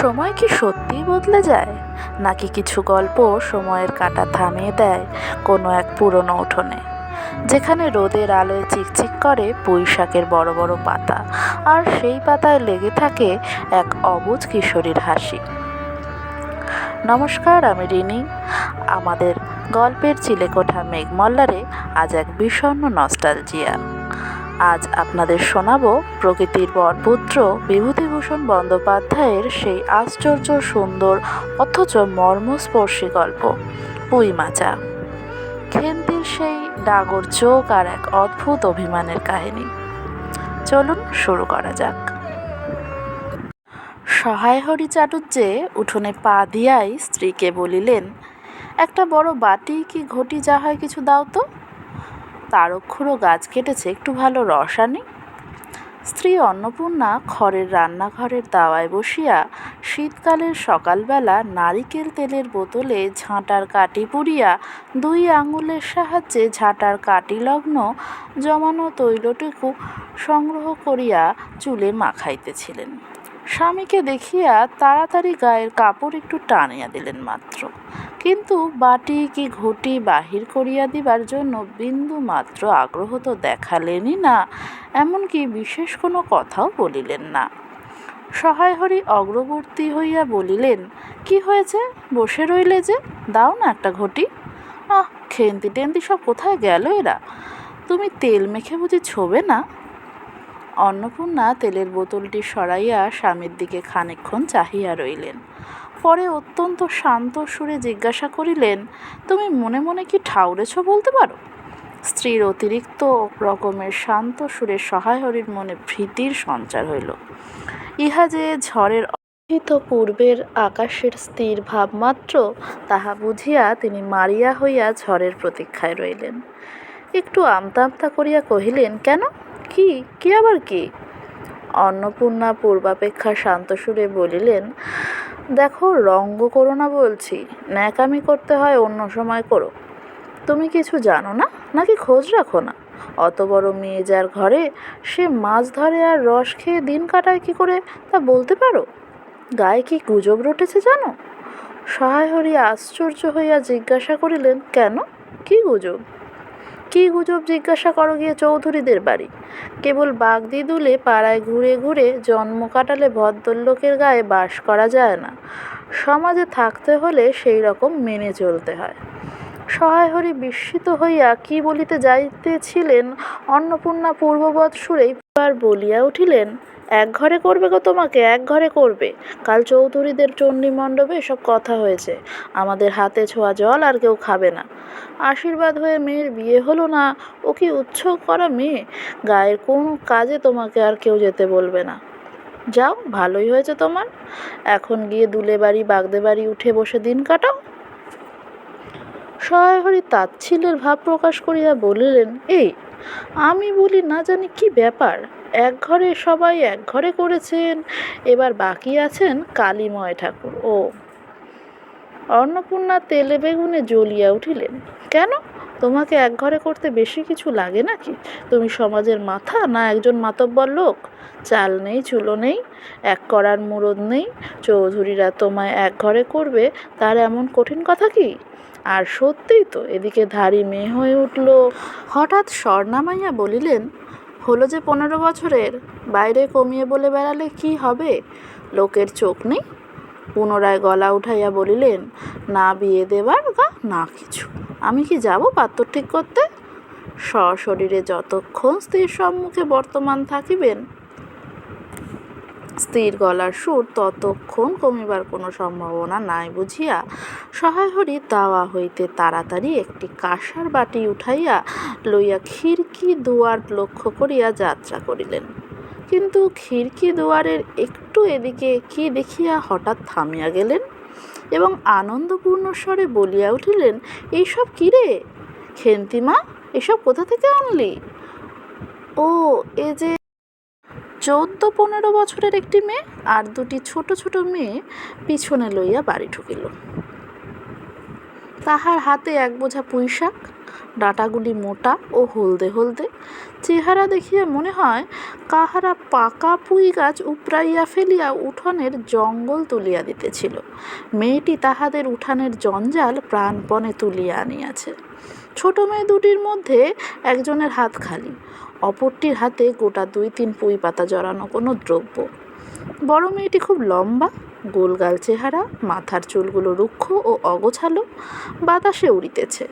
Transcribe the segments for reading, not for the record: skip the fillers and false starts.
সময় কি সত্যিই বদলে যায়, নাকি কিছু গল্প সময়ের কাঁটা থামিয়ে দেয় কোনো এক পুরনো উঠোনে, যেখানে রোদের আলোয় চিকচিক করে পুঁই শাকের বড় বড় পাতা, আর সেই পাতায় লেগে থাকে এক অবুঝ কিশোরীর হাসি। নমস্কার, আমি রিনি। আমাদের গল্পের চিলেকোঠা মেঘমল্লারে আজ এক বিষণ্ণ নস্টালজিয়া। আজ আপনাদের শোনাবো প্রকৃতির বরপুত্র বিভূতিভূষণ বন্দ্যোপাধ্যায়ের সেই আশ্চর্য সুন্দর অথচ মর্মস্পর্শী গল্প পুঁই মাচা। খেন্তির সেই ডাগর চোখ আর এক অদ্ভুত অভিমানের কাহিনী। চলুন শুরু করা যাক। সহায় হরি চাটুজ্জে উঠোনে পা দিয়াই স্ত্রীকে বলিলেন, একটা বড় বাটি কি ঘটি যা হয় কিছু দাও তো। তারক্ষুরো গাছ কেটেছে, একটু ভালো রস আনি। স্ত্রী অন্নপূর্ণা খড়ের রান্নাঘরের দাওয়ায় বসিয়া শীতকালের সকালবেলা নারিকেল তেলের বোতলে ঝাঁটার কাঠি পুড়িয়া 2 আঙুলের সাহায্যে ঝাঁটার কাঠি লগ্ন জমানো তৈলটুকু সংগ্রহ করিয়া চুলে মাখাইতেছিলেন। স্বামীকে দেখিয়া তাড়াতাড়ি গায়ের কাপড় একটু টানিয়া দিলেন মাত্র, কিন্তু বাটি কি ঘটি বাহির করিয়া দিবার জন্য বিন্দু মাত্র আগ্রহ তো দেখালেনই না, এমনকি বিশেষ কোনো কথাও বলিলেন না। সহায় হরি অগ্রবর্তী হইয়া বলিলেন, কি হয়েছে, বসে রইলে যে, দাও না একটা ঘটি। খেন্তি টেন্তি সব কোথায় গেল এরা? তুমি তেল মেখে বুঝি ছোবে না? অন্নপূর্ণা তেলের বোতলটি সরাইয়া স্বামীর দিকে খানিকক্ষণ চাহিয়া রইলেন। পরে অত্যন্ত শান্ত সুরে জিজ্ঞাসা করিলেন, তুমি মনে মনে কি ঠাউরেছ বলতে পারো? স্ত্রীর অতিরিক্ত রকমের শান্ত সুরে সহায় হরির মনে ভীতির সঞ্চার হইল। ইহা যে ঝড়ের অহিত পূর্বের আকাশের স্থির ভাবমাত্র, তাহা বুঝিয়া তিনি মারিয়া হইয়া ঝড়ের প্রতীক্ষায় রইলেন। একটু আমতা আমতা করিয়া কহিলেন, কেন, কি কি আবার কি? অন্নপূর্ণা পূর্বাপেক্ষা শান্ত সুরে বলিলেন, দেখো, রঙ্গ করো না বলছি, ন্যাকামি করতে হয় অন্য সময় করো। তুমি কিছু জানো না, নাকি খোঁজ রাখো না? অত বড় মেয়ে যার ঘরে, সে মাছ ধরে আর রস খেয়ে দিন কাটায় কি করে তা বলতে পারো? গায়ে কি গুজব রটেছে জানো? সহায় হরি আশ্চর্য হইয়া জিজ্ঞাসা করিলেন, কেন, কি গুজব? কি গুজব জিজ্ঞাসা করো গিয়ে চৌধুরীদের বাড়ি? কেবল বাগদি দুলে পাড়ায় ঘুরে ঘুরে জন্ম কাটালে ভদ্রলোকের গায়ে বাস করা যায় না। সমাজে থাকতে হলে সেই রকম মেনে চলতে হয়। সহায় হরি বিস্মিত হইয়া কি বলিতে যাইতেছিলেন, অন্নপূর্ণা পূর্ববৎ সুরেই বলিয়া উঠিলেন, এক ঘরে করবে গো, তোমাকে এক ঘরে করবে। কাল চৌধুরীদের চণ্ডী মণ্ডপে এসব কথা হয়েছে। আমাদের হাতে ছোঁয়া জল আর কেউ খাবে না। আশীর্বাদ হয়ে মেয়ের বিয়ে হলো না, ও কি উৎসব করা মেয়ে, গায়ের কোনো কাজে তোমাকে আর কেউ যেতে বলবে না। যাও, ভালোই হয়েছে তোমার, এখন গিয়ে দুলে বাড়ি বাগদে বাড়ি উঠে বসে দিন কাটাও। সহায় হরি তাচ্ছিল্যের ভাব প্রকাশ করিয়া বলিলেন, এই আমি বলি না জানি কি ব্যাপার, এক ঘরে সবাই এক ঘরে করেছেন, এবার বাকি আছেন কালীময় ঠাকুর। ও! অন্নপূর্ণা তেলে বেগুনে জ্বলিয়া উঠিলেন, কেন, তোমাকে এক ঘরে করতে বেশি কিছু লাগে নাকি? তুমি সমাজের মাথা না একজন মাতব্বর লোক? চাল নেই, চুলো নেই, এক করার মুরদ নেই, চৌধুরীরা তোমায় এক ঘরে করবে তার এমন কঠিন কথা কি? আর সত্যিই তো এদিকে ধাড়ি মেয়ে হয়ে উঠল। হঠাৎ স্বর নামাইয়া বলিলেন, হলো যে 15 বছরের, বাইরে কমিয়ে বলে বেড়ালে কি হবে? লোকের চোখ নেই? পুনরায় গলা উঠাইয়া বলিলেন, না বিয়ে দেবার গা না কিছু, আমি কি যাব পাত্র ঠিক করতে? সশরীরে যতক্ষণ স্ত্রীর সম্মুখে বর্তমান থাকিবেন, স্ত্রীর গলার সুর ততক্ষণ কমিবার কোনো সম্ভাবনা নাই বুঝিয়া সহায় হরি দাওয়া হইতে তাড়াতাড়ি একটি কাঁসার বাটি উঠাইয়া লইয়া খিড়কি দুয়ার লক্ষ্য করিয়া যাত্রা করিলেন। কিন্তু খিড়কি দুয়ারের একটু এদিকে কি দেখিয়া হঠাৎ থামিয়া গেলেন এবং আনন্দপূর্ণ স্বরে বলিয়া উঠিলেন, এইসব কী রে খেন্তিমা, এসব কোথা থেকে আনলি? ও, এ যে 14-15 বছরের একটি মেয়ে আর 2টি ছোট ছোট মেয়ে পিছনে লইয়া বাড়ি ঢুকিল। তাহার হাতে এক বোঝা পুঁইশাক, ডাঁটাগুলি মোটা ও হলদে হলদে। চেহারা দেখিয়া মনে হয় কাহারা পাকা পুঁই গাছ উপড়াইয়া ফেলিয়া উঠানের জঙ্গল তুলিয়া দিতেছিল। মেয়েটি তাহাদের উঠানের জঞ্জাল প্রাণপণে তুলিয়া আনিয়াছে। ছোট মেয়ে দুটির মধ্যে একজনের হাত খালি, অপরটির হাতে গোটা 2-3 পুঁই পাতা জড়ানো কোনো দ্রব্য। বড় মেয়েটি খুব লম্বা, গোলগাল চেহারা, মাথার চুলগুলো রুক্ষ ও অগোছালো, বাতাসে উড়িতেছে।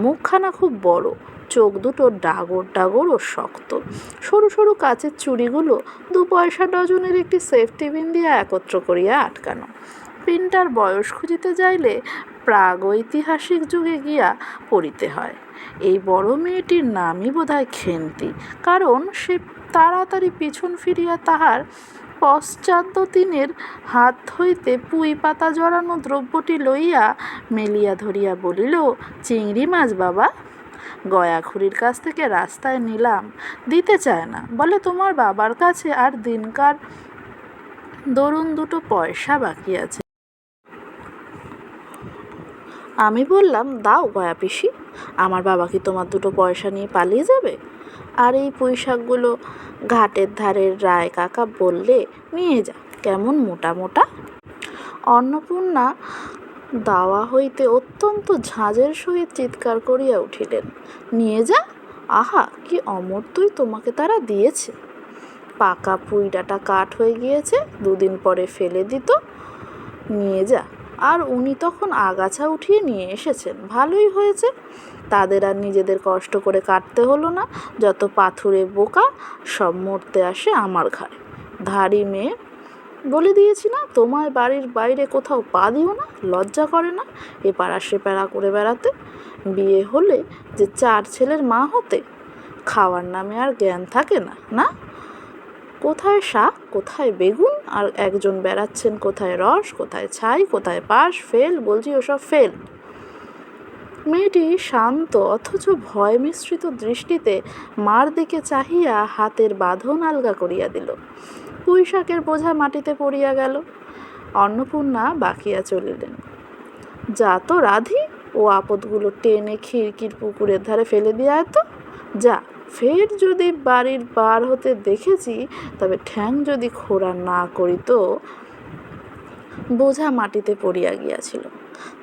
মুখখানা খুব বড়, চোখ দুটো ডাগর ডাগর ও শক্ত। সরু সরু কাচের চুড়িগুলো 2 পয়সা ডজনের একটি সেফটি পিন দিয়া একত্র করিয়া আটকানো। পিনটার বয়স খুঁজিতে যাইলে প্রাগৈতিহাসিক যুগে গিয়া পড়িতে হয়। এই বড় মেয়েটির নামই বোধহয় খেন্তি, কারণ সে তাড়াতাড়ি পিছন ফিরিয়া তাহার পশ্চাদ্যতীনের হাত হইতে পুঁই পাতা জড়ানো দ্রব্যটি লইয়া মেলিয়া ধরিয়া বলিল, চিংড়ি মাছ বাবা। গয়াখুড়ির কাছ থেকে রাস্তায় নিলাম, দিতে চায় না, বলে তোমার বাবার কাছে আর দিনকার দরুন 2 পয়সা বাকি আছে। আমি বললাম, দাও গয়া পিসি, আমার বাবা কি তোমার 2 পয়সা নিয়ে পালিয়ে যাবে? আর এই পুঁইশাকগুলো ঘাটের ধারের রায় কাকা বললে, নিয়ে যা, কেমন মোটা মোটা। অন্নপূর্ণা দাওয়া হইতে অত্যন্ত ঝাঁজের সহিত চিৎকার করিয়া উঠিলেন, নিয়ে যা? আহা, কি অমর্ত্যই তোমাকে তারা দিয়েছে। পাকা পুঁই ডাঁটা কাঠ হয়ে গিয়েছে, 2 দিন পরে ফেলে দিত। নিয়ে যা। আর উনি তখন আগাছা উঠিয়ে নিয়ে এসেছেন, ভালোই হয়েছে। তাদের আর নিজেদের কষ্ট করে কাটতে হলো না। যত পাথুরে বোকা সব মরতে আসে আমার ঘাড়ে। ধাড়ি মেয়ে, বলে দিয়েছি না, তোমায় বাড়ির বাইরে কোথাও পা দিও না, লজ্জা করে না এপাড়া সেপাড়া করে বেড়াতে? বিয়ে হলে যে 4 ছেলের মা হতে, খাওয়ার নামে আর জ্ঞান থাকে না, না? কোথায় শাক, কোথায় বেগুন, আর একজন বেড়াচ্ছেন কোথায় রস, কোথায় ছাই, কোথায় পাশ, ফেল, বলছি ওসব ফেল। মেয়েটি শান্ত অথচ ভয় মিশ্রিত দৃষ্টিতে মার দিকে চাহিয়া হাতের বাঁধন আলগা করিয়া দিল। পুঁইশাকের বোঝা মাটিতে পড়িয়া গেল। অন্নপূর্ণা বাকিয়া চলিলেন, যা তো রাধি, ও আপদগুলো টেনে খিড়কির পুকুরের ধারে ফেলে দিয়া তো, যা। ফের যদি বাড়ির বার হতে দেখেছি, তবে ঠ্যাং যদি খোঁড়া না করিত। বোঝা মাটিতে পড়িয়া গিয়াছিল।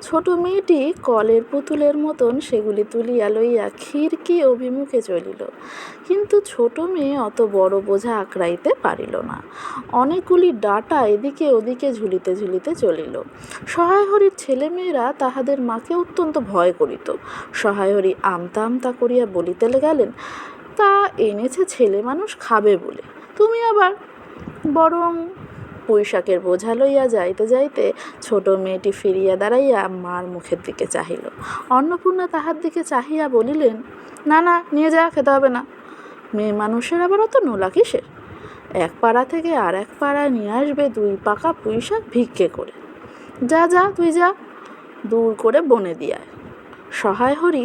ছোট মেয়েটি কলের পুতুলের মতন সেগুলি তুলিয়া লইয়া খিড়কি অভিমুখে চলিল, কিন্তু ছোট মেয়ে অত বড় বোঝা আঁকড়াইতে পারিল না। অনেকগুলি ডাঁটা এদিকে ওদিকে ঝুলিতে ঝুলিতে চলিল। সহায়হরির ছেলেমেয়েরা তাহাদের মাকে অত্যন্ত ভয় করিত। সহায়হরি আমতা আমতা করিয়া বলিতে গেলেন, তা এনেছে ছেলে মানুষ খাবে বলে, তুমি আবার। বরং পুঁইশাকের বোঝা লইয়া যাইতে যাইতে ছোট মেয়েটি ফিরিয়া দাঁড়াইয়া মার মুখের দিকে চাহিল। অন্নপূর্ণা তাহার দিকে চাহিয়া বলিলেন, না না, নিয়ে যা, খেতে হবে না। মেয়ে মানুষের আবার অত নোলা কিসের? এক পাড়া থেকে আর এক পাড়ায় নিয়ে আসবে 2 পাকা পুঁইশাক ভিক্ষে করে। যা যা, তুই যা, দূর করে বনে দিয়ায়। সহায়হরি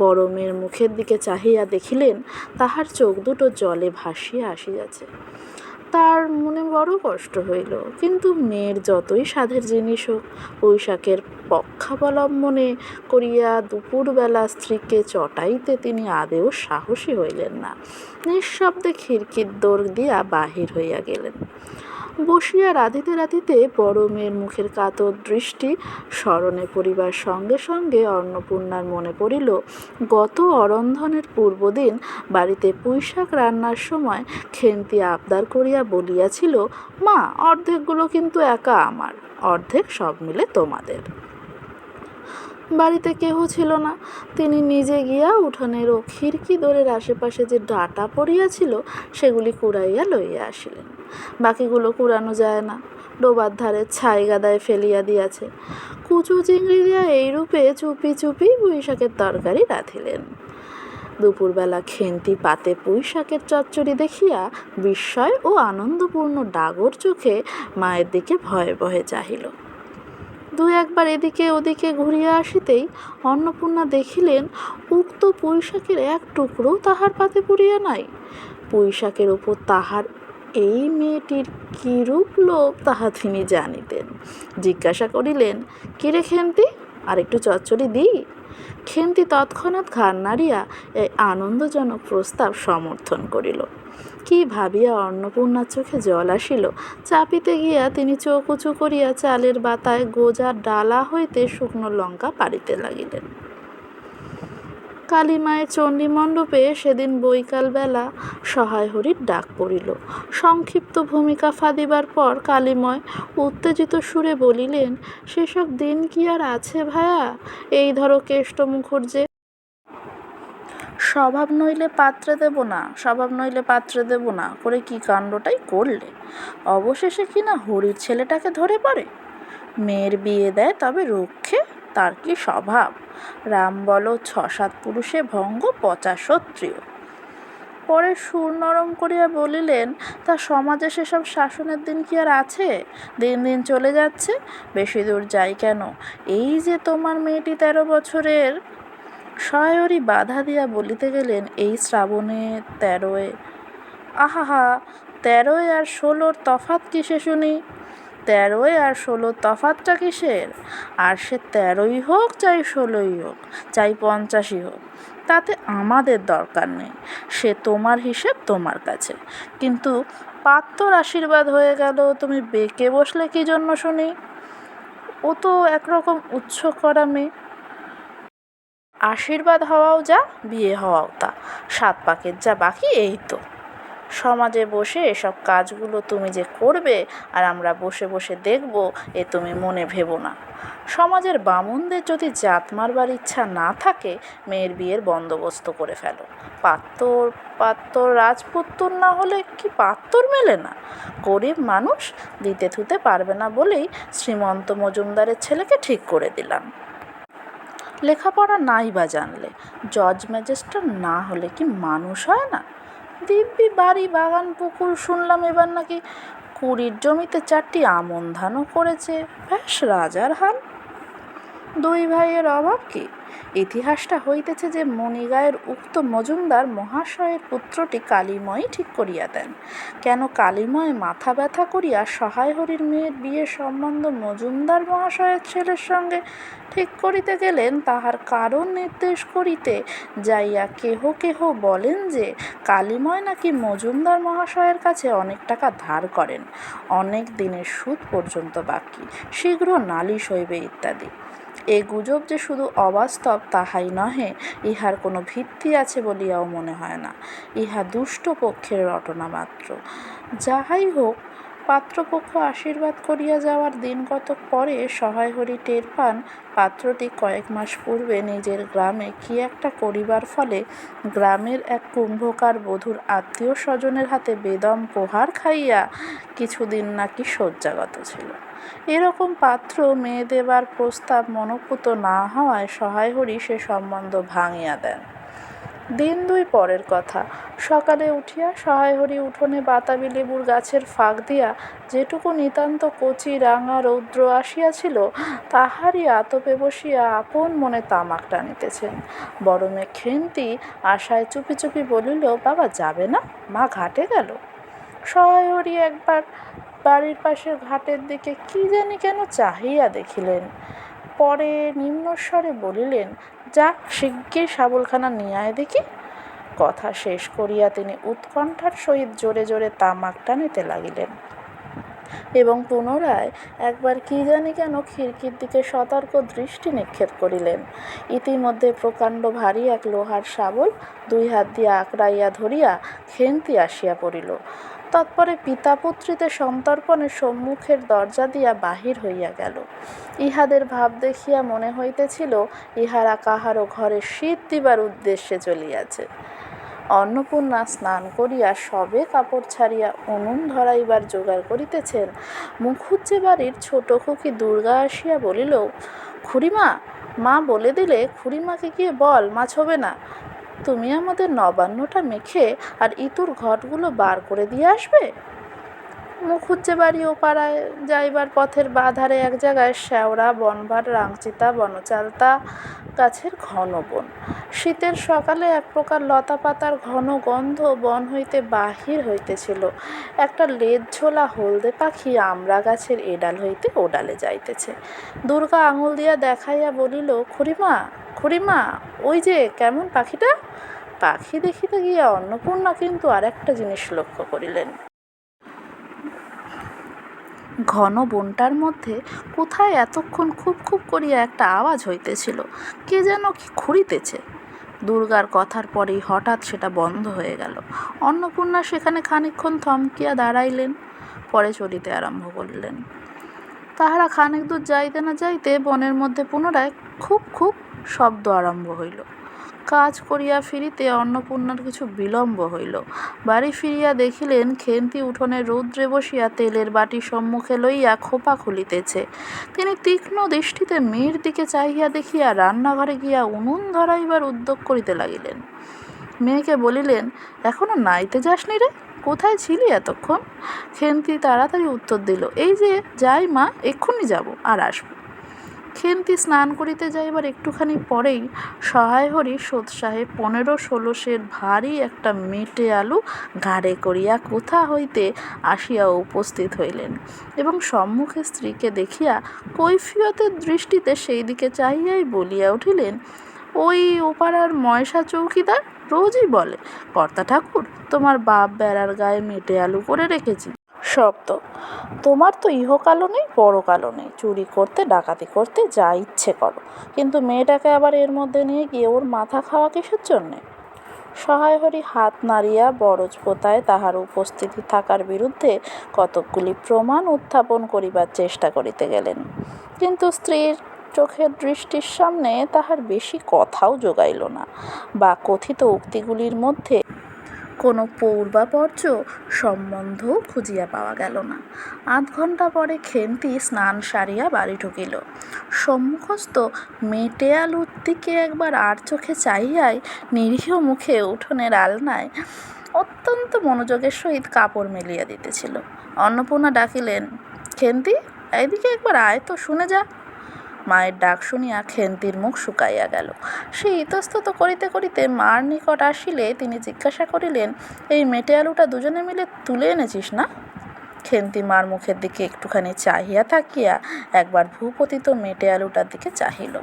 বড় মেয়ের মুখের দিকে চাহিয়া দেখিলেন, তাহার চোখ দুটো জলে ভাসিয়া আসিয়াছে। তার মনে বড় কষ্ট হইল, কিন্তু মেয়ের যতই সাধের জিনিস হোক, পুঁইশাকের পক্ষাবলম্বনে করিয়া দুপুরবেলা স্ত্রীকে চটাইতে তিনি আদেও সাহসী হইলেন না। নিঃশব্দে খিড়কির দোর দিয়া বাহির হইয়া গেলেন। বসিয়া রাঁধিতে রাঁধিতে বড় মেয়ের মুখের কাতর দৃষ্টি স্মরণে পড়িবার সঙ্গে সঙ্গে অন্নপূর্ণার মনে পড়িল, গত অরন্ধনের পূর্বদিন বাড়িতে পুঁইশাক রান্নার সময় খেন্তি আবদার করিয়া বলিয়াছিল, মা, অর্ধেকগুলো কিন্তু একা আমার, অর্ধেক সব মিলে তোমাদের। বাড়িতে কেহ ছিল না। তিনি নিজে গিয়া উঠানের ও খিড়কি দোরের আশেপাশে যে ডাঁটা পড়িয়াছিল সেগুলি কুড়াইয়া লইয়া আসিলেন। বাকিগুলো কুড়ানো যায় না, ডোবার ধারে ছাই গাদায় ফেলিয়া দিয়াছে। কুচু চিংড়ি দিয়া এইরূপে চুপি চুপি পুঁইশাকের তরকারি রাঁধিলেন। দুপুরবেলা খেন্তি পাতে পুঁইশাকের চচ্চড়ি দেখিয়া বিস্ময় ও আনন্দপূর্ণ ডাগর চোখে মায়ের দিকে ভয়ে ভয়ে চাহিল। 2-1 এদিকে ওদিকে ঘুরিয়া আসিতেই অন্নপূর্ণা দেখিলেন, উক্ত পুঁইশাকের এক টুকরো তাহার পাতে পড়িয়া নাই। পুঁইশাকের ওপর তাহার এই মেয়েটির কিরূপ লোভ তাহা তিনি জানিতেন। জিজ্ঞাসা করিলেন, কিরে খেন্তি, আর একটু চচ্চড়ি দিই? খেন্তি তৎক্ষণাৎ ঘাড় নাড়িয়া এই আনন্দজনক প্রস্তাব সমর্থন করিল। কি ভাবিয়া অন্নপূর্ণার চোখে জল আসিল। চাপিতে গিয়া তিনি চোখ উঁচু করিয়া চালের বাতায় গোজার ডালা হইতে শুকনো লঙ্কা পাড়িতে লাগিলেন। কালীমায়ের চণ্ডীমণ্ডপে সেদিন বৈকালবেলা সহায় হরির ডাক পড়িল। সংক্ষিপ্ত ভূমিকা ফাঁদিবার পর কালীময় উত্তেজিত সুরে বলিলেন, সেসব দিন কি আর আছে ভায়া? এই ধরো কেষ্ট মুখুর্জে, স্বভাব নইলে পাত্রে দেব না, স্বভাব নইলে পাত্রে দেব না করে কি কাণ্ডটাই করলে। অবশেষে কিনা হরির ছেলেটাকে ধরে পড়ে। মেয়ের বিয়ে দেয় তবে রক্ষে, তার কি স্বভাব! রাম বলো 6-7 পুরুষে ভঙ্গ, পচা ক্ষত্রিয়। পরে সুর নরম করিয়া বলিলেন, তা সমাজে সেসব শাসনের দিন কি আর আছে? দিন দিন চলে যাচ্ছে, বেশি দূর যাই কেন, এই যে তোমার মেয়েটি 13 বছরের। সহায়রী বাধা দিয়া বলিতে গেলেন, এই শ্রাবণে 13-এ। আহা, 13-এ আর 16-র তফাৎ কিসে শুনি? 13-এ আর 16-র তফাৎটা কিসের? আর সে 13ই হোক, চাই 16ই হোক, চাই 50ই হোক, তাতে আমাদের দরকার নেই। সে তোমার হিসেব তোমার কাছে। কিন্তু পাত্তর আশীর্বাদ হয়ে গেল, তুমি বেঁকে বসলে কি জন্য শুনি? ও তো একরকম উচ্চ করা মেয়ে। আশীর্বাদ হওয়াও যা, বিয়ে হওয়াও তা, 7 পাকের যা বাকি এই তো। সমাজে বসে এসব কাজগুলো তুমি যে করবে আর আমরা বসে বসে দেখব, এ তুমি মনে ভেবো না। সমাজের বামুনদের যদি জাত মারবার ইচ্ছা না থাকে, মেয়ের বিয়ের বন্দোবস্ত করে ফেলো। পাত্তর রাজপুত্তর না হলে কি পাত্তর মেলে না? গরিব মানুষ, দিতে থুতে পারবে না বলেই শ্রীমন্ত মজুমদারের ছেলেকে ঠিক করে দিলাম। লেখাপড়া নাই বা জানলে, জজ ম্যাজিস্ট্রেট না হলে কি মানুষ হয় না? দিব্যি বাড়ি, বাগান, পুকুর, শুনলাম এবার নাকি 20 জমিতে 4টি আমন ধানও করেছে। ব্যাস রাজার হাল। 2 ভাইয়ের অভাব কি? ইতিহাসটা হইতেছে যে মণিগায়ের উক্ত মজুমদার মহাশয়ের পুত্রটি কালীময়ই ঠিক করিয়া দেন। কেন কালীময় মাথা ব্যথা করিয়া সহায় হরির মেয়ের বিয়ের সম্বন্ধ মজুমদার মহাশয়ের ছেলের সঙ্গে ঠিক করিতে গেলেন, তাহার কারণ নির্দেশ করিতে যাইয়া কেহ কেহ বলেন যে কালীময় নাকি মজুমদার মহাশয়ের কাছে অনেক টাকা ধার করেন, অনেক দিনের সুদ পর্যন্ত বাকি, শীঘ্র নালিশ হইবে ইত্যাদি। এ গুজব যে শুধু অবাস্তব তাহাই নহে, ইহার কোনো ভিত্তি আছে বলিয়াও মনে হয় না। ইহা দুষ্ট পক্ষের রটনা মাত্র। যাহাই হোক, পাত্রপক্ষ আশীর্বাদ করিয়া যাওয়ার দিন কতক পরে সহায় হরি টের পান, পাত্রটি কয়েক মাস পূর্বে নিজের গ্রামে কি একটা করিবার ফলে গ্রামের এক কুম্ভকার বধূর আত্মীয় স্বজনের হাতে বেদম প্রহার খাইয়া কিছুদিন নাকি শয্যাগত ছিল। এরকম পাত্র মেয়ে দেবার প্রস্তাব মনঃপূত না হওয়ায় সহায় হরি সে সম্বন্ধ ভাঙিয়া দেন। দিন 2 পরের কথা। সকালে উঠিয়া সহায় হরি উঠোনে বাতাবি লেবুর গাছের ফাঁক দিয়া যেটুকু নিতান্ত কচি রাঙা রৌদ্র আসিয়াছিল, তাহারই আতপে বসিয়া আপন মনে তামাক টানিতেছেন। বড় মেয়ে খেন্তি আশায় চুপি চুপি বলিল, বাবা যাবে না? মা ঘাটে গেল। সহায় হরি একবার বাড়ির পাশের ঘাটের দিকে কি জানি কেন চাহিয়া দেখিলেন, পরে নিম্নস্বরে বলিলেন, যা শিগগির শাবলখানা নিয়ে আয় দেখি। কথা শেষ করিয়া তিনি উৎকণ্ঠার সহিত জোরে জোরে তামাক টানিতে লাগিলেন এবং পুনরায় একবার কি জানি কেন খিড়কির দিকে সতর্ক দৃষ্টি নিক্ষেপ করিলেন। ইতিমধ্যে প্রকাণ্ড ভারী এক লোহার শাবল 2 হাত দিয়া আঁকড়াইয়া ধরিয়া খেন্তি আসিয়া পড়িল। তৎপরে পিতাপুত্রীতে সন্তর্পণে সম্মুখের দরজা দিয়া বাহির হইয়া গেল। ইহাদের ভাব দেখিয়া মনে হইতেছিল ইহারা কাহারও ঘরে শীত দিবার উদ্দেশ্যে চলিয়াছে। অন্নপূর্ণা স্নান করিয়া সবে কাপড় ছাড়িয়া উনুন ধরাইবার জোগাড় করিতেছেন, মুখুজ্জে বাড়ির ছোট খুকি দুর্গা আসিয়া বলিল, খুড়িমা, মা বলে দিলে খুড়িমাকে গিয়ে বল মাছ হবে না। তুমি আমাদের নবান্নটা মেখে আর ইতুর ঘটগুলো বার করে দিয়ে আসবে। মুখুজ্জে বাড়ি ও পাড়ায় যাইবার পথের বাঁধারে এক জায়গায় শ্যাওড়া বনভার রাংচিতা বনচালতা গাছের ঘন বন। শীতের সকালে এক প্রকার লতা পাতার ঘন গন্ধ বন হইতে বাহির হইতেছিল। একটা লেজ ঝোলা হলদে পাখি আমড়া গাছের এডাল হইতে ওডালে যাইতেছে। দুর্গা আঙুল দিয়া দেখাইয়া বলিল, খুড়িমা, খুড়িমা, ওই যে কেমন পাখিটা। পাখি দেখিতে গিয়া অন্নপূর্ণা কিন্তু আর একটা জিনিস লক্ষ্য করিলেন। ঘন বনটার মধ্যে কোথায় এতক্ষণ খুব খুব করিয়া একটা আওয়াজ হইতেছিল, কে যেন কি খুঁড়িতেছে। দুর্গার কথার পরেই হঠাৎ সেটা বন্ধ হয়ে গেল। অন্নপূর্ণা সেখানে খানিকক্ষণ থমকিয়া দাঁড়াইলেন, পরে চলিতে আরম্ভ করিলেন। তাহারা খানিক দূর যাইতে না যাইতে বনের মধ্যে পুনরায় খুব খুব শব্দ আরম্ভ হইল। কাজ করিয়া ফিরিতে অন্নপূর্ণার কিছু বিলম্ব হইল। বাড়ি ফিরিয়া দেখিলেন খেন্তি উঠোনে রৌদ্রে বসিয়া তেলের বাটি সম্মুখে লইয়া খোপা খুলিতেছে। তিনি তীক্ষ্ণ দৃষ্টিতে মেয়ের দিকে চাহিয়া দেখিয়া রান্নাঘরে গিয়া উনুন ধরাইবার উদ্যোগ করিতে লাগিলেন। মেয়েকে বলিলেন, এখনো নাইতে যাসনি রে? কোথায় ছিলি এতক্ষণ? খেন্তি তাড়াতাড়ি উত্তর দিল, এই যে যাই মা, এক্ষুনি যাব, আর আসব। খেন্তি স্নান করিতে যাইবার একটুখানি পরেই সহায় হরি সোৎসাহে 15-16 সের ভারী একটা মেটে আলু ঘাড়ে করিয়া কোথা হইতে আসিয়া উপস্থিত হইলেন এবং সম্মুখে স্ত্রীকে দেখিয়া কৈফিয়তের দৃষ্টিতে সেই দিকে চাহিয়াই বলিয়া উঠিলেন, ওই ওপাড়ার ময়সা চৌকিদার রোজই বলে, কর্তা ঠাকুর, তোমার বাপ বেড়ার গায়ে মেটে আলু করে রেখেছি। শব্দ, তোমার তো ইহকালও নেই পরকালও নেই, চুরি করতে ডাকাতি করতে যা ইচ্ছে করো, কিন্তু মেয়েটাকে আবার এর মধ্যে নিয়ে গিয়ে ওর মাথা খাওয়া কিসের জন্যে? সহায় হরি হাত নাড়িয়া বরজপোতায় তাহার উপস্থিতি থাকার বিরুদ্ধে কতকগুলি প্রমাণ উত্থাপন করিবার চেষ্টা করিতে গেলেন, কিন্তু স্ত্রীর চোখের দৃষ্টির সামনে তাহার বেশি কথাও জোগাইল না, বা কথিত উক্তিগুলির মধ্যে কোনো পূর্বাপর্য সম্বন্ধও খুঁজিয়া পাওয়া গেল না। আধ ঘণ্টা পরে খেন্তি স্নান সারিয়া বাড়ি ঢুকিল। সম্মুখস্থ মেটে আলুর দিকে একবার আর চোখে চাহিয়াই নিরীহ মুখে উঠোনের আলনায় অত্যন্ত মনোযোগের সহিত কাপড় মেলিয়া দিতেছিল। অন্নপূর্ণা ডাকিলেন, খেন্তি, এইদিকে একবার আয় তো, শুনে যা। মায়ের ডাক শুনিয়া খেন্তির মুখ শুকাইয়া গেল। সে ইতস্তত করিতে করিতে মার নিকট আসিলে তিনি জিজ্ঞাসা করিলেন, এই মেটে আলুটা দুজনে মিলে তুলে এনেছিস না? খেন্তি মার মুখের দিকে একটুখানি চাহিয়া থাকিয়া একবার ভূপতিত মেটে আলুটার দিকে চাহিল,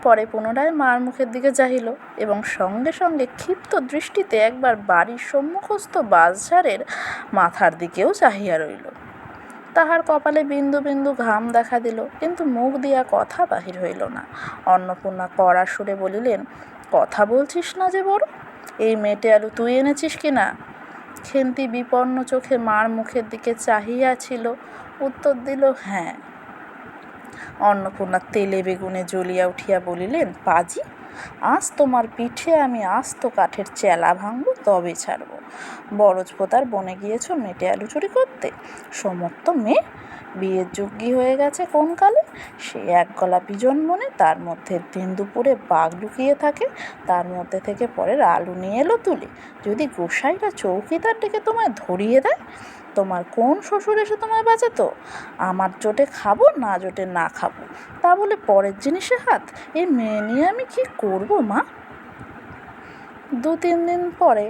পরে পুনরায় মার মুখের দিকে চাহিল এবং সঙ্গে সঙ্গে ক্ষিপ্ত দৃষ্টিতে একবার বাড়ির সম্মুখস্থ বাঁশঝাড়ের মাথার দিকেও চাহিয়া রইল। তাহার কপালে বিন্দু বিন্দু ঘাম দেখা দিল, কিন্তু মুখ দিয়া কথা বাহির হইল না। অন্নপূর্ণা কড়া সুরে বলিলেন, কথা বলছিস না যে বড়, এই মেটে আলু তুই এনেছিস কি না? খেন্তি বিপন্ন চোখে মার মুখের দিকে চাহিয়াছিল, উত্তর দিল, হ্যাঁ। অন্নপূর্ণা তেলে বেগুনে জ্বলিয়া উঠিয়া বলিলেন, পাজি, আজ তোমার পিঠে আমি আস্ত কাঠের চেলা ভাঙব, তবে ছাড়ব। বরজপোতার বনে গিয়েছ মেটে আলু চুরি করতে? সমস্ত মেয়ে বিয়ের যোগ্যী হয়ে গেছে কোন কালে, সে এক গলা বিজন মনে, তার মধ্যে দিন দুপুরে বাঘ লুকিয়ে থাকে, তার মধ্যে থেকে পরের আলু নিয়ে এলো তুলে। যদি গোসাইরা চৌকিদার ডেকে তোমায় ধরিয়ে দেয়, তোমার কোন শ্বশুর এসে তোমায় বাঁচাতো? আমার জোটে খাবো, না জোটে না খাবো, তা বলে পরের জিনিসে হাত? এই মেয়ে নিয়ে আমি কি করব মা? 2-3 দিন পরে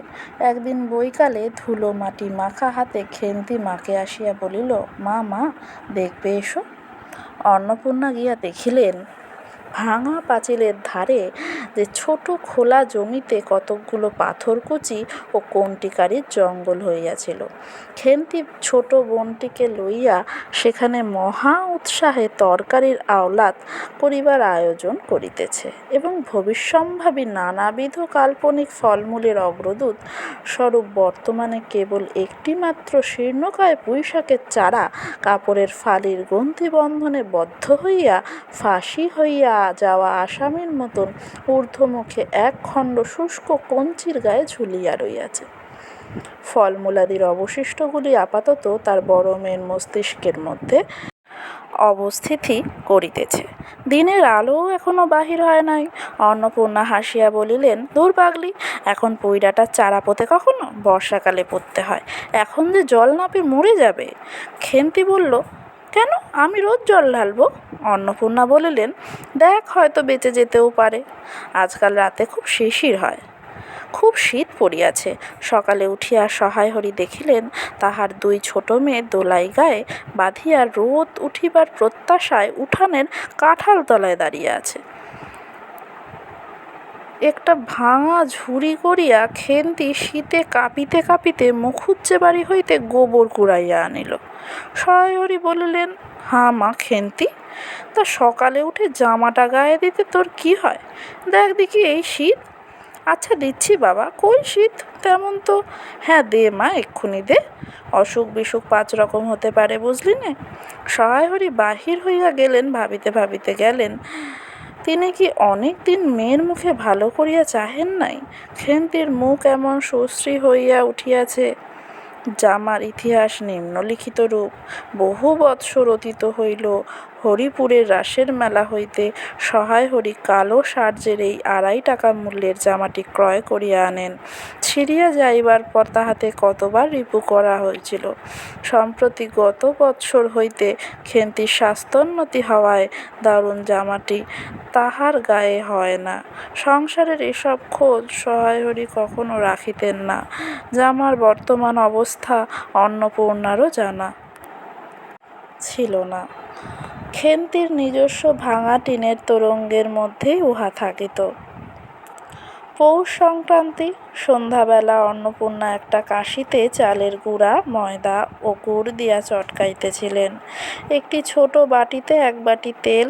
একদিন বৈকালে ধুলো মাটি মাখা হাতে খেন্তি মাকে আসিয়া বলিল, মা, মা, দেখবে এসো। অন্নপূর্ণা গিয়া দেখিলেন ভাঙা পাঁচিলের ধারে যে ছোট খোলা জমিতে কতকগুলো পাথরকুচি ও কণ্টিকারির জঙ্গল হইয়াছিল। খেন্তি ছোট বোনটিকে লইয়া সেখানে মহা উৎসাহে তরকারির আওলাদ করিবার আয়োজন করিতেছে এবং ভবিষ্যম্ভাবী নানাবিধ কাল্পনিক ফলমূলের অগ্রদূত স্বরূপ বর্তমানে কেবল একটিমাত্র শীর্ণকায় পুঁইশাকের চারা কাপড়ের ফালির গ্রন্থিবন্ধনে বদ্ধ হইয়া ফাঁসি হইয়া যাওয়া আসামির মতন ঊর্ধ্বমুখে এক খণ্ড শুষ্ক কঞ্চির গায়ে ঝুলিয়া রইয়াছে। ফলমূলাদির অবশিষ্টগুলি আপাতত তার বড় মেয়ের মস্তিষ্কের মধ্যে অবস্থিতি করিতেছে। দিনের আলো এখনো বাহির হয় নাই। অন্নপূর্ণা হাসিয়া বলিলেন, দূর পাগলি, এখন পইড়াটার চারা পোঁতে কখনো? বর্ষাকালে পুঁততে হয়, এখন যে জল না পেয়ে মরে যাবে। খেন্তি বলল, কেন, আমি রোজ জল ঢালবো? অন্নপূর্ণা বলিলেন, দেখ, হয়তো বেঁচে যেতেও পারে। আজকাল রাতে খুব শিশির হয়। খুব শীত পড়িয়াছে। সকালে উঠিয়া সহায় হরি দেখিলেন তাহার দুই ছোট মেয়ে দোলাই গায়ে বাঁধিয়া রোদ উঠিবার প্রত্যাশায় উঠানের কাঁঠাল তলায় দাঁড়িয়ে আছে। একটা ভাঙা ঝুড়ি করিয়া খেন্তি শীতে কাঁপিতে কাঁপিতে মুখুজ্জে বাড়ি হইতে গোবর কুড়াইয়া আনিল। সহায় হরি বলিলেন, হাঁ মা খেন্তি, তা সকালে উঠে জামাটা গায়ে দিতে তোর কি হয়? দেখ দেখি, এই শীত। আচ্ছা দিচ্ছি বাবা, কই শীত তেমন তো। হ্যাঁ দে মা, এক্ষুনি দে। অসুখ বিসুখ 5 রকম হতে পারে, বুঝলি নে। সহায় হরি বাহির হইয়া গেলেন। ভাবিতে ভাবিতে গেলেন, তিনি কি অনেক দিন মেয়ের মুখে ভালো করিয়া চাহেন নাই? খেন্তির মুখ এমন সুশ্রী হইয়া উঠিয়াছে। জামার ইতিহাস নিম্নলিখিত রূপ। বহু বৎসর অতীত হইল। হরিপুরের রাসের মেলা হইতে সহায় হরি কালো সার্জের এই 2.5 টাকা মূল্যের জামাটি ক্রয় করিয়া আনেন। ছিঁড়িয়া যাইবার পর তাহাতে কতবার রিপু করা হয়েছিল। সম্প্রতি গত বৎসর হইতে খেন্তির স্বাস্থ্যোন্নতি হওয়ায় দারুণ জামাটি তাহার গায়ে হয় না। সংসারের এসব খোঁজ সহায় হরি কখনো রাখিতেন না। জামার বর্তমান অবস্থা অন্নপূর্ণারও জানা ছিল না। খেন্তির নিজস্ব ভাঙা টিনের তোরঙ্গের মধ্যেই উহা থাকিত। পৌষ সংক্রান্তি সন্ধ্যাবেলা অন্নপূর্ণা একটা কাশিতে চালের গুঁড়া, ময়দা ও গুড় দিয়া চটকাইতেছিলেন। একটি ছোট বাটিতে 1 বাটি তেল।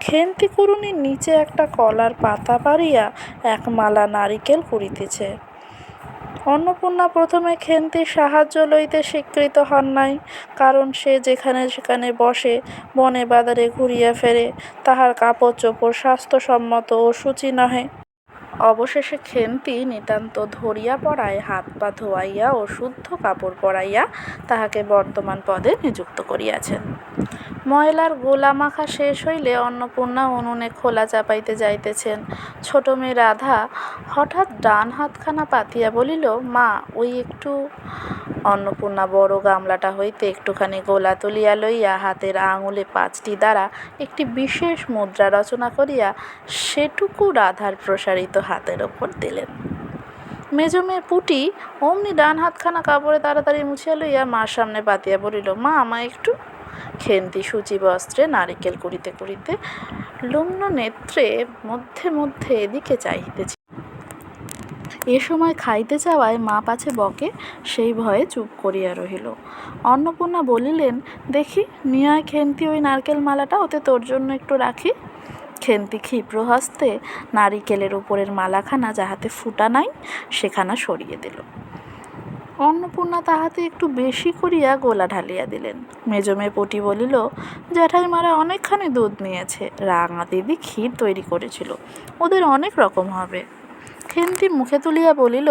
খেন্তি কুড়ুনির নিচে একটা কলার পাতা পাড়িয়া 1 মালা নারিকেল কুড়িতেছে। অন্নপূর্ণা প্রথমে খেন্তির সাহায্য লইতে স্বীকৃত হন নাই, কারণ সে যেখানে সেখানে বসে, বনে বাদারে ঘুরিয়া ফেরে, তাহার কাপড় চোপড় স্বাস্থ্যসম্মত ও শুচি নহে। অবশেষে খেন্তি নিতান্ত ধরিয়া পড়ায় হাত পা ধোয়াইয়া ও শুদ্ধ কাপড় পরাইয়া তাহাকে বর্তমান পদে নিযুক্ত করিয়াছেন। ময়লার গোলা মাখা শেষ হইলে অন্নপূর্ণা উনুনে খোলা চাপাইতে যাইতেছেন। ছোট মেয়ে রাধা হঠাৎ ডান হাতখানা পাতিয়া বলিল, মা, ওই একটু। অন্নপূর্ণা বড় গামলাটা হইতে একটুখানি গোলা তুলিয়া লইয়া হাতের আঙুলে 5টি দ্বারা একটি বিশেষ মুদ্রা রচনা করিয়া সেটুকু রাধার প্রসারিত হাতের ওপর দিলেন। মেজ মেয়ে পুটি অমনি ডান হাতখানা কাপড়ে তাড়াতাড়ি মুছিয়া লইয়া মার সামনে পাতিয়া বলিল, মা, আমায় একটু। খেন্তি সূচি বস্ত্রে নারিকেল কুড়িতে কুড়িতে লুম্ন নেত্রে মধ্যে মধ্যে এদিকে চাহিতেছে। এ সময় খাইতে চাওয়ায় মা পাছে বকে, সেই ভয়ে চুপ করিয়া রহিল। অন্নপূর্ণা বলিলেন, দেখি নিয়ে আয় খেন্তি ওই নারকেল মালাটা, ওতে তোর জন্য একটু রাখি। খেন্তি ক্ষিপ্র হস্তে নারিকেলের উপরের মালাখানা যাহাতে ফুটা নাই সেখানা সরিয়ে দিল। অন্নপূর্ণা তাহাতে একটু বেশি করিয়া গোলা ঢালিয়া দিলেন। মেজ মেয়ে পটি বলিল, জ্যাঠাইমারা অনেকখানি দুধ নিয়েছে, রাঙা দিদি ক্ষীর তৈরি করেছিল, ওদের অনেক রকম হবে। খেন্তি মুখে তুলিয়া বলিল,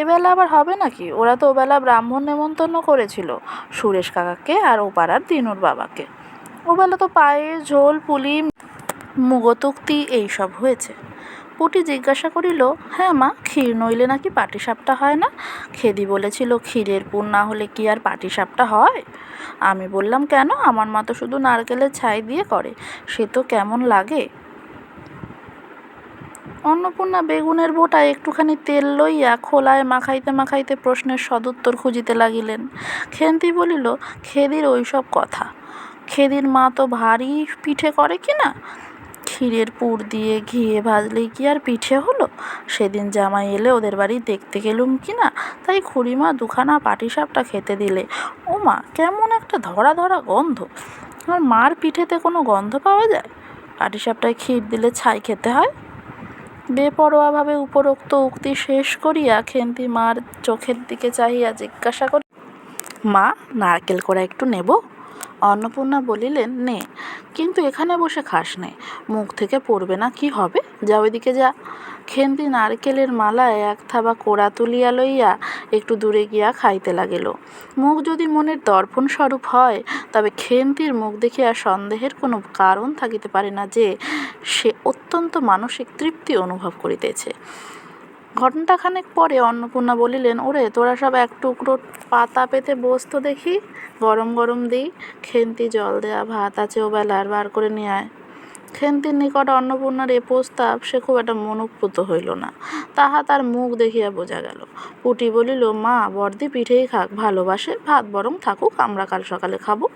এবেলা আবার হবে নাকি? ওরা তো ওবেলা ব্রাহ্মণ নেমন্তন্ন করেছিল, সুরেশ কাকাকে আর ও পাড়ার দিনুর বাবাকে। ওবেলা তো পায়েস, ঝোল, পুলি, মুগতুক্তি এইসব হয়েছে। পুটি জিজ্ঞাসা করিল, হ্যাঁ মা, ক্ষীর নইলে নাকি পাটিসাপটা হয় না? খেদি বলেছিল ক্ষীরের পুর না হলে কি আর পাটিসাপটা হয়? আমি বললাম, কেন, আমার মা তো শুধু নারকেলের ছাই দিয়ে করে, সে তো কেমন লাগে। অন্নপূর্ণা বেগুনের বোঁটায় একটুখানি তেল লইয়া খোলায় মাখাইতে মাখাইতে প্রশ্নের সদুত্তর খুঁজিতে লাগিলেন। খেন্তি বলিল, খেদির ওইসব কথা, খেদির মা তো ভারী পিঠে করে কিনা। ক্ষীরের পুর দিয়ে ঘিয়ে ভাজলেই কি আর পিঠে হলো? সেদিন জামাই এলে ওদের বাড়ি দেখতে গেলুম কিনা, তাই খুড়িমা 2খানা পাটিসাপটা খেতে দিলে। ও মা, কেমন একটা ধরা ধরা গন্ধ। আর মার পিঠেতে কোনো গন্ধ পাওয়া যায়? পাটিসাপটায় ক্ষীর দিলে ছাই খেতে হয়। বেপরোয়াভাবে উপরোক্ত উক্তি শেষ করিয়া খেন্তি মার চোখের দিকে চাহিয়া জিজ্ঞাসা করি, মা, নারকেল কোড়া একটু নেব? অন্নপূর্ণা বলিলেন, নে, কিন্তু এখানে বসে খাস নে, মুখ থেকে পড়বে না কি হবে, যা ওইদিকে যা। খেন্তি নারকেলের মালায় এক থাবা কোড়া তুলিয়া লইয়া একটু দূরে গিয়া খাইতে লাগিল। মুখ যদি মনের দর্পণ স্বরূপ হয়, তবে খেন্তির মুখ দেখিয়া সন্দেহের কোনো কারণ থাকিতে পারে না যে সে অত্যন্ত মানসিক তৃপ্তি অনুভব করিতেছে। ঘণ্টাখানেক পরে অন্নপূর্ণা বলিলেন, ওরে, তোরা সব এক টুকরো পাতা পেতে বসতো দেখি, গরম গরম দিই। খেন্তি জল দেয়া ভাত আছে ওবেলার, বার করে নিয়ে আয়। খেন্তির নিকট অন্নপূর্ণার এ প্রস্তাব সে খুব একটা মনোঃপুত হইল না, তাহা তার মুখ দেখিয়া বোঝা গেল। পুটি বলিল, মা, বর্দি পিঠেই খাক, ভালোবাসে, ভাত বরং থাকুক, আমরা কাল সকালে খাবো।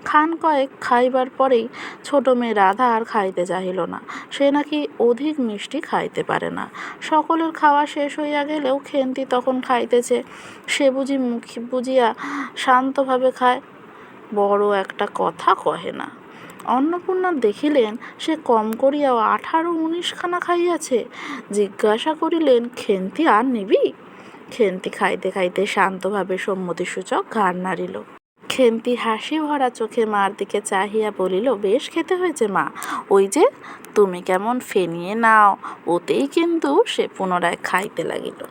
খান কয়েক খাইবার পরেই ছোট মেয়ে রাধা আর খাইতে চাহিল না। সে নাকি অধিক মিষ্টি খাইতে পারে না। সকলের খাওয়া শেষ হইয়া গেলেও খেন্তি তখন খাইতেছে। সে বুঝি মুখ বুঝিয়া শান্তভাবে খায়, বড় একটা কথা কহে না। অন্নপূর্ণা দেখিলেন সে কম করিয়াও 18-19 খানা খাইয়াছে। জিজ্ঞাসা করিলেন, খেন্তি আর নিবি? খেন্তি খাইতে খাইতে শান্তভাবে সম্মতিসূচক ঘাড় নাড়িল। খেন্তি হাসি ভরা চোখে মার দিকে চাহিয়া বলিল, বেশ খেতে হয়েছে মা, ওই যে তুমি কেমন ফেনিয়ে নাও, ওতেই কিন্তু সে পুনরায় খাইতে লাগিল।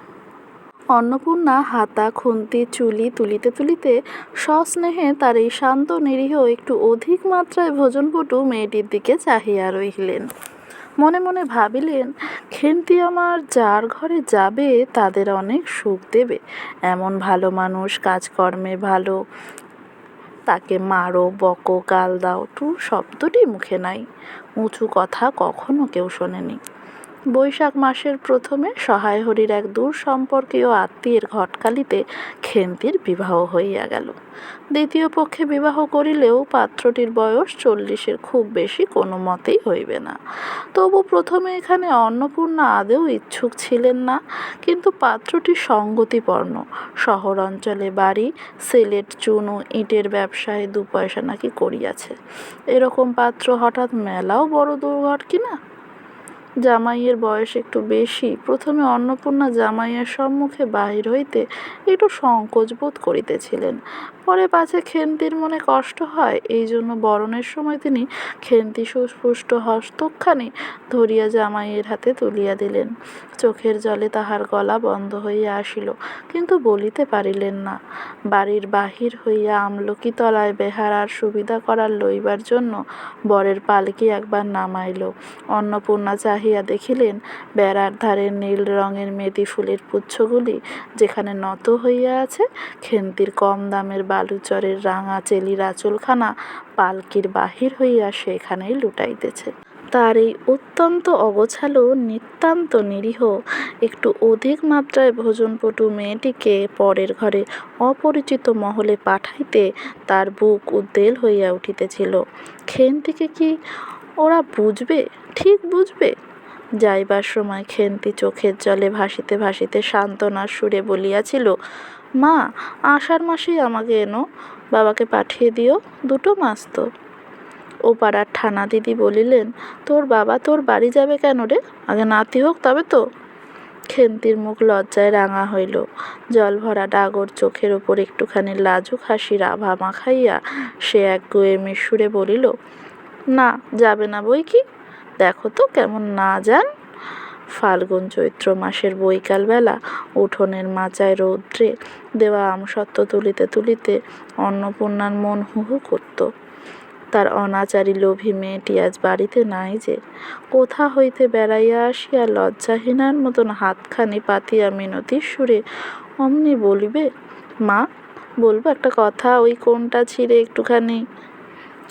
অন্নপূর্ণা হাতা খুন্তি চুলি তুলিতে তুলিতে সস্নেহে তার এই শান্ত নিরীহ একটু অধিক মাত্রায় ভোজনপটু মেয়েটির দিকে চাহিয়া রহিলেন। মনে মনে ভাবিলেন, খেন্তি আমার যার ঘরে যাবে তাদের অনেক সুখ দেবে, এমন ভালো মানুষ, কাজকর্মে ভালো, তাকে মারো, বকো, গাল দাও, টু শব্দটি মুখে নাই, উঁচু কথা কখনো কেউ শোনেনি। বৈশাখ মাসের প্রথমে সহায় হরির এক দূর সম্পর্কীয় আত্মীয়ের ঘটকালিতে খেন্তির বিবাহ হইয়া গেল। দ্বিতীয় পক্ষে বিবাহ করিলেও পাত্রটির বয়স 40-এর খুব বেশি কোনো মতেই হইবে না। তবু প্রথমে এখানে অন্নপূর্ণা আদৌ ইচ্ছুক ছিলেন না, কিন্তু পাত্রটি সঙ্গতিপর্ণ, শহর অঞ্চলে বাড়ি, সিলেট চুন ও ইটের ব্যবসায় 2 পয়সা নাকি করিয়াছে। এরকম পাত্র হঠাৎ মেলাও বড় দুর্ঘট কিনা। জামাইয়ের বয়স একটু বেশি। প্রথমে অন্নপূর্ণা জামাইয়ের সম্মুখে বাহির হইতে একটু সংকোচ বোধ করিতেছিলেন। পরে পাছে খেন্তির মনে কষ্ট হয়, এই জন্য বরণের সময় তিনি খেন্তি সুস্পষ্ট হস্তখানি ধরিয়া জামাইয়ের হাতে তুলিয়া দিলেন। চোখের জলে তাহার গলা বন্ধ হইয়া আসিল, কিন্তু বলিতে পারিলেন না। বাড়ির বাহির হইয়া আমলকি তলায় বেহারার সুবিধা করার লইবার জন্য বরের পালকি একবার নামাইল। অন্নপূর্ণা চাহিয়া দেখিলেন, বেড়ার ধারে নীল রঙের মেদি ফুলের পুচ্ছগুলি যেখানে নত হইয়া আছে, খেন্তির কম দামের বালুচরের রাঙা চেলির আঁচলখানা পালকির বাহির হইয়া সেখানেই লুটাইতেছে। তার এই অত্যন্ত অগোছালো, নিতান্ত নিরীহ, একটু অধিক মাত্রায় ভোজনপটু মেয়েটিকে পরের ঘরে অপরিচিত মহলে পাঠাইতে তার বুক উদ্বেল হইয়া উঠিতেছিল। খেন্তিকে কি ওরা বুঝবে, ঠিক বুঝবে? যাইবার সময় খেন্তি চোখের জলে ভাসিতে ভাসিতে সান্ত্বনার সুরে বলিয়াছিল, মা, আষাঢ় মাসেই আমাকে এনো, বাবাকে পাঠিয়ে দিও, 2 মাস তো। ও পাড়ার ঠানা দিদি বলিলেন, তোর বাবা তোর বাড়ি যাবে কেন রে, আগে নাতি হোক তবে তো। খেন্তির মুখ লজ্জায় রাঙা হইল। জল ভরা ডাগর চোখের ওপর একটুখানি লাজুক হাসির আভা মাখাইয়া সে এক গোয়েমের সুরে বলিল, না, যাবে না বই কি, দেখো তো কেমন না যান। ফাল্গুন চৈত্র মাসের বৈকালবেলা উঠোনের মাচায় রৌদ্রে দেওয়া আমসত্ত্ব তুলিতে তুলিতে অন্নপূর্ণার মন হু হু করত। তার অনাচারী লোভী মেয়েটি আজ বাড়িতে নাই যে। কোথা হইতে বেড়াইয়া আসিয়া লজ্জাহীনার মতন হাতখানি পাতিয়া মিনতির সুরে অমনি বলিবে, মা, বলবো একটা কথা, ওই কোণটা ছিঁড়ে একটুখানি।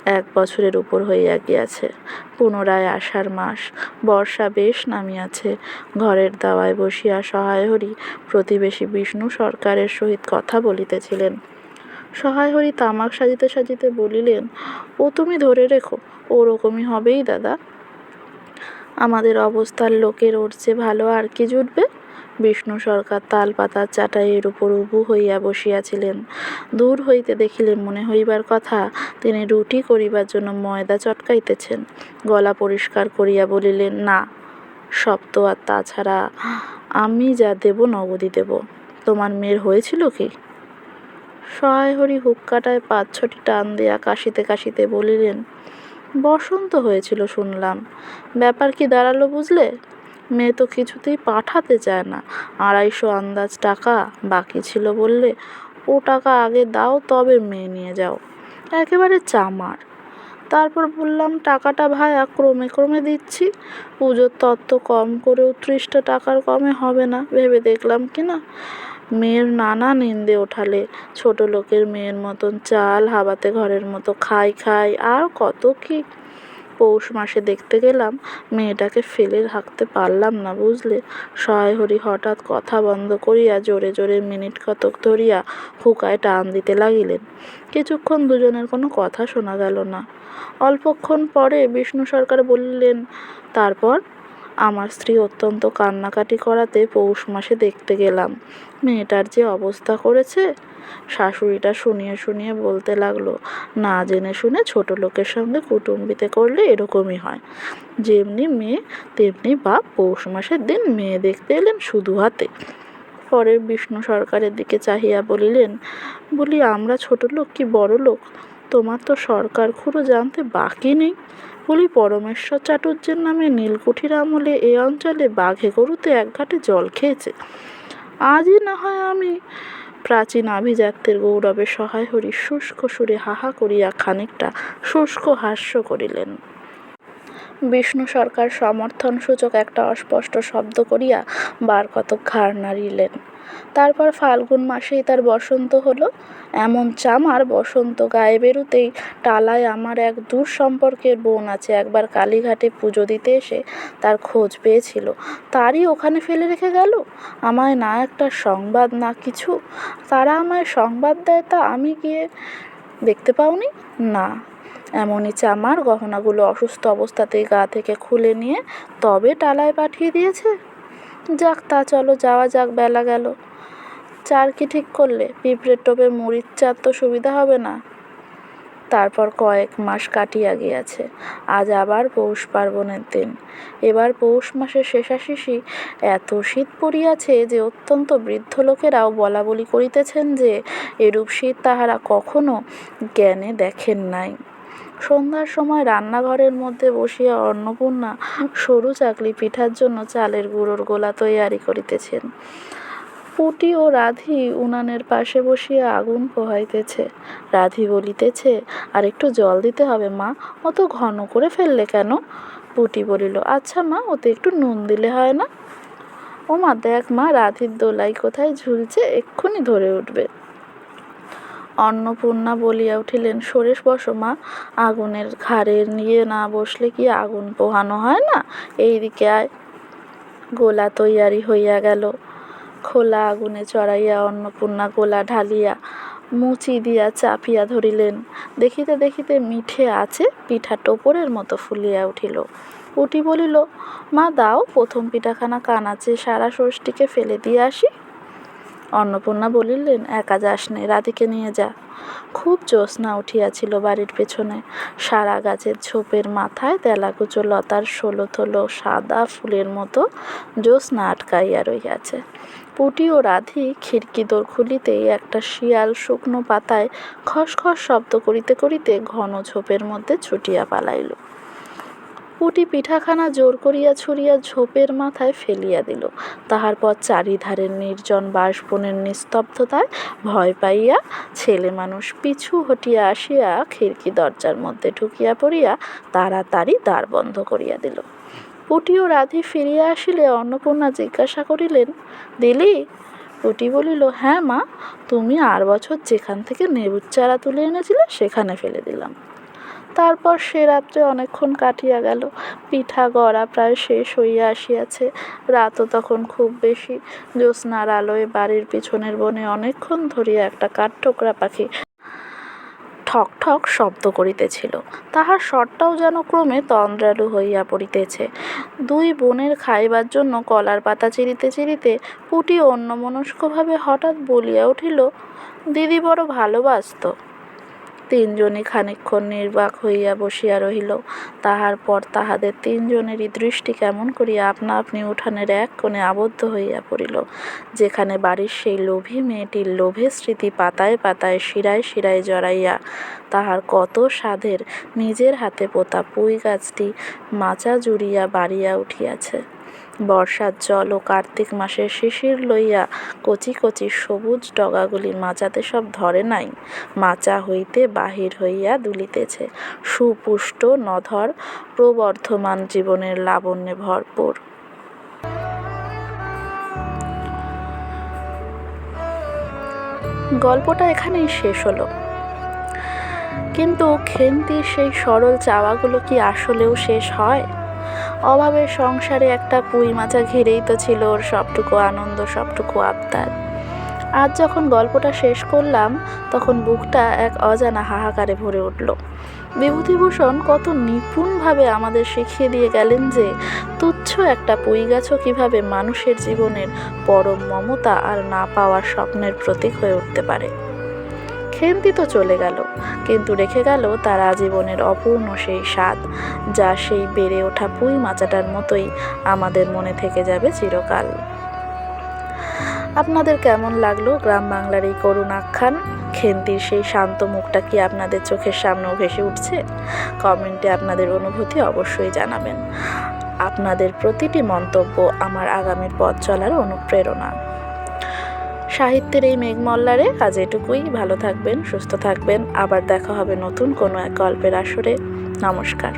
1 বছরের উপর হইয়া গিয়াছে। পুনরায় আষাঢ় মাস, বর্ষা বেশ নামিয়াছে। ঘরের দাওয়ায় বসিয়া সহায় হরি প্রতিবেশী বিষ্ণু সরকারের সহিত কথা বলিতেছিলেন। সহায় হরি তামাক সাজিতে সাজিতে বলিলেন, ও তুমি ধরে রেখো, ওরকমই হবেই দাদা। আমাদের অবস্থার লোকের ওর চেয়ে ভালো আর কি জুটবে? বিষ্ণু সরকার তাল পাতার চাটাইয়ের উপর উবু হইয়া বসিয়াছিলেন। দূর হইতে দেখিলে মনে হইবার কথা তিনি রুটি করিবার জন্য ময়দা চটকাইতেছেন। গলা পরিষ্কার করিয়া বলিলেন, না, সব তো, আর তাছাড়া আমি যা দেব নগদই দেব। তোমার মেয়ের হয়েছিল কি? সহায় হরি হুক্কাটায় 5-6টি টান দিয়া কাশিতে কাশিতে বলিলেন, বসন্ত হয়েছিল শুনলাম, ব্যাপার কি দাঁড়ালো বুঝলে? মেয়ে তো কিছুতেই পাঠাতে চায় না। 250 আন্দাজ টাকা বাকি ছিল বললে, ও টাকা আগে দাও তবে মেয়ে নিয়ে যাও। একেবারে চামার। তারপর বললাম, টাকাটা ভায়া ক্রমে ক্রমে দিচ্ছি, পুজোর তত্ত্ব কম করেও 30টা টাকার কমে হবে না ভেবে দেখলাম কিনা। মেয়ের নানা নিন্দে ওঠালে, ছোট লোকের মেয়ের মতন চাল হাবাতে ঘরের মতো খাই খাই আর কত কি। পৌষ মাসে দেখতে গেলাম, মেয়েটাকে ফেলে থাকতে পারলাম না বুঝলে। সহায় হরি হঠাৎ কথা বন্ধ করিয়া জোরে জোরে মিনিট কতক ধরিয়া হুকায় টান দিতে লাগিলেন। কিছুক্ষণ দুজনের কোনো কথা শোনা গেল না। অল্পক্ষণ পরে বিষ্ণু সরকার বলিলেন, তারপর? আমার স্ত্রী অত্যন্ত কান্নাকাটি করাতে পৌষ মাসে দেখতে গেলাম। মেয়েটার যে অবস্থা করেছে! শাশুড়িটা শুনিয়ে শুনিয়ে বলতে লাগলো, না জেনে শুনে ছোট লোকের সঙ্গে কুটুম্বিতে করলে এরকমই হয়। যেমনি মেয়ে তেমনি বাপ পৌষ মাসের দিন মেয়ে দেখতে এলেন শুধু হাতে। পরে বিষ্ণু সরকারের দিকে চাহিয়া বলিলেন, বলি আমরা ছোট লোক কি বড় লোক? তোমার তো সরকার খুঁড়ো জানতে বাকি নেই। বলি পরমেশ্বর চাটুর্যের নামে নীলকুঠির আমলে এ অঞ্চলে বাঘে গরুতে এক ঘাটে জল খেয়েছে। আজই না হয় আমি প্রাচীন আভিজাত্যের গৌরবে সহায় হরি শুষ্ক সুরে হাহা করিয়া খানিকটা শুষ্ক হাস্য করিলেন। বিষ্ণু সরকার সমর্থনসূচক একটা অস্পষ্ট শব্দ করিয়া বার কতক ঘাড় নাড়িলেন। তারপর ফাল্গুন মাসেই তার বসন্ত হলো। এমন চামার বসন্ত গায়ে বেরুতেই টালায় আমার এক দূর সম্পর্কের বোন আছে, একবার কালীঘাটে পুজো দিতে এসে তার খোঁজ পেয়েছিল, তারই ওখানে ফেলে রেখে গেল। আমায় না একটা সংবাদ না কিছু। তারা আমায় সংবাদ দেয় তা আমি গিয়ে দেখতে পাওনি? না, এমনই চামার গহনাগুলো অসুস্থ অবস্থাতেই গা থেকে খুলে নিয়ে তবে টালায় পাঠিয়ে দিয়েছে। যাক, তা চলো যাওয়া যাক, বেলা গেল। চার কি ঠিক করলে? পিঁপড়ের টোপে মুড়ির চার তো সুবিধা হবে না। তারপর কয়েক মাস কাটিয়া গিয়াছে। আজ আবার পৌষ পার্বণের দিন। এবার পৌষ মাসের শেষাশেষি এত শীত পড়িয়াছে যে অত্যন্ত বৃদ্ধ লোকেরাও বলা বলি করিতেছেন যে এরূপ শীত তাহারা কখনো জ্ঞানে দেখেন নাই। সন্ধ্যার সময় রান্নাঘরের মধ্যে বসিয়া অন্নপূর্ণা সরু চাকলি পিঠার জন্য চালের গুঁড়োর গোলা তৈয়ারি করিতেছেন। পুটি ও রাধি উনানের পাশে বসিয়া আগুন পোহাইতেছে। রাধি বলিতেছে, আর একটু জল দিতে হবে মা, অত ঘন করে ফেললে কেন? পুটি বলিল, আচ্ছা মা, ওতে একটু নুন দিলে হয় না? ও মা, দেখ মা, রাধির দোলাই কোথায় ঝুলছে, এক্ষুনি ধরে উঠবে। অন্নপূর্ণা বলিয়া উঠিলেন, সরে বসো মা, আগুনের ঘাড়ে নিয়ে না বসলে কি আগুন পোহানো হয় না? এইদিকে আয়। গোলা তৈয়ারি হইয়া গেল। খোলা আগুনে চড়াইয়া অন্নপূর্ণা গোলা ঢালিয়া মুচি দিয়া চাপিয়া ধরিলেন। দেখিতে দেখিতে মিঠে আছে পিঠা টোপরের মতো ফুলিয়া উঠিল। পুটি বলিল, মা দাও, প্রথম পিঠাখানা কানাচে সারা ষষ্ঠীকে ফেলে দিয়ে আসি। অন্নপূর্ণা বলিলেন, একা যাস নে, রাধিকে নিয়ে যা। খুব জ্যোৎস্না উঠিয়াছিল বাড়ির পেছনে। সারা গাছের ঝোপের মাথায় তেলাকুচো লতার ষোলো থলো সাদা ফুলের মতো জ্যোৎস্না আটকাইয়া রহিয়াছে। পুটি ও রাধি খিড়কি দোর খুলিতেই একটা শিয়াল শুকনো পাতায় খসখস শব্দ করিতে করিতে ঘন ঝোপের মধ্যে ছুটিয়া পালাইল। পুটি পিঠাখানা জোর করিয়া ছুঁড়িয়া ঝোপের মাথায় ফেলিয়া দিল। তাহার পর চারিধারের নির্জন বাঁশবনের নিস্তব্ধতায় ভয় পাইয়া ছেলে মানুষ পিছু হটিয়া আসিয়া খিড়কি দরজার মধ্যে ঢুকিয়া পড়িয়া তাড়াতাড়ি দ্বার বন্ধ করিয়া দিল। পুটি ও রাধি ফিরিয়া আসিলে অন্নপূর্ণা জিজ্ঞাসা করিলেন, দিলি? পুটি বলিল, হ্যাঁ মা, তুমি আর বছর যেখান থেকে নেবুর চারা তুলে এনেছিলে সেখানে ফেলে দিলাম। তারপর সে রাত্রে অনেকক্ষণ কাটিয়া গেল। পিঠা গড়া প্রায় শেষ হইয়া আসিয়াছে। রাতও তখন খুব বেশি। জ্যোৎস্নার আলোয় বাড়ির পিছনের বনে অনেকক্ষণ ধরিয়া একটা কাঠঠোকরা পাখি ঠক ঠক শব্দ করিতেছিল। তাহার স্বরটাও যেন ক্রমে তন্দ্রালু হইয়া পড়িতেছে। দুই বোনের খাইবার জন্য কলার পাতা চিরিতে চিরিতে পুটি অন্যমনস্কভাবে হঠাৎ বলিয়া উঠিল, দিদি বড় ভালোবাসত। তিনজনই খানিকক্ষণ নির্বাক হইয়া বসিয়া রহিল। তাহার পর তাহাদের তিনজনেরই দৃষ্টি কেমন করিয়া আপনা আপনি উঠানের এক কোণে আবদ্ধ হইয়া পড়িল, যেখানে বাড়ির সেই লোভী মেয়েটির লোভের স্মৃতি পাতায় পাতায় শিরায় শিরায় জড়াইয়া তাহার কত সাধের নিজের হাতে পোতা পুঁই গাছটি মাচা জুড়িয়া বাড়িয়া উঠিয়াছে। বর্ষার জল ও কার্তিক মাসের শিশির লইয়া কচি কচি সবুজ ডগাগুলি মাচাতে সব ধরে নাই, মাচা হইতে বাহির হইয়া দুলিতেছে, সুপুষ্ট নধর প্রবর্ধমান জীবনের লাবণ্যে ভরপুর। গল্পটা এখানেই শেষ হলো, কিন্তু খেন্তির সেই সরল চাওয়াগুলো কি আসলেও শেষ হয়? অভাবের সংসারে একটা পুঁই মাচা ঘিরেই তো ছিল ওর সবটুকু আনন্দ, সবটুকু আবদার। আজ যখন গল্পটা শেষ করলাম তখন বুকটা এক অজানা হাহাকারে ভরে উঠল। বিভূতিভূষণ কত নিপুণভাবে আমাদের শিখিয়ে দিয়ে গেলেন যে তুচ্ছ একটা পুঁই গাছও কীভাবে মানুষের জীবনের পরম মমতা আর না পাওয়ার স্বপ্নের প্রতীক হয়ে উঠতে পারে। খেন্তি তো চলে গেল, কিন্তু রেখে গেল তার আজীবনের অপূর্ণ সেই স্বাদ, যা সেই বেড়ে ওঠা পুঁই মাচাটার মতোই আমাদের মনে থেকে যাবে চিরকাল। আপনাদের কেমন লাগলো গ্রাম বাংলার এই করুণ আখ্যান? খেন্তির সেই শান্ত মুখটা কি আপনাদের চোখের সামনেও ভেসে উঠছে? কমেন্টে আপনাদের অনুভূতি অবশ্যই জানাবেন। আপনাদের প্রতিটি মন্তব্য আমার আগামীর পথ চলার অনুপ্রেরণা। সাহিত্যের এই মেঘমল্লারে আজ এটুকুই। ভালো থাকবেন, সুস্থ থাকবেন। আবার দেখা হবে নতুন কোনো এক গল্পের আসরে। নমস্কার।